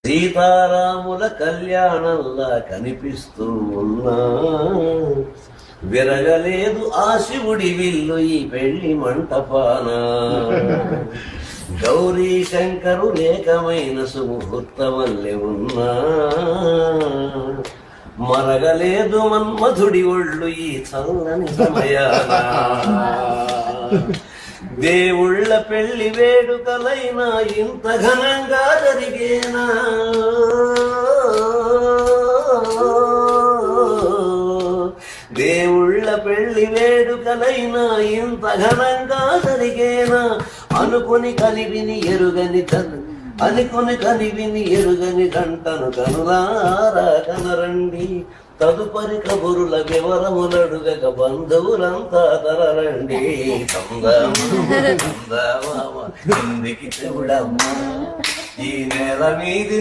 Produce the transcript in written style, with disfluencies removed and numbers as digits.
సీతారాముల కళ్యాణంలా కనిపిస్తూ ఉన్నా, విరగలేదు ఆ శివుడి విల్లు ఈ పెళ్లి మంటపాన. గౌరీ శంకరు లేకమైన సుముహూర్తమల్లె ఉన్నా, మరగలేదు మన్మధుడి ఒళ్ళు ఈ చల్లని సమయాన. దేవుళ్ళ పెళ్లి వేడుకలైనా ఇంత ఘనంగా జరిగేనా, దేవుళ్ళ పెళ్లి వేడుకలైనా ఇంత ఘనంగా జరిగేనా. అనుకుని కనివిని ఎరుగని గంటను కనులారా కనరండి. తదుపరి కబురుల వివరములడుగక బంధువులంతా తరరండి. చెవుడమ్మా ఈ నేల మీది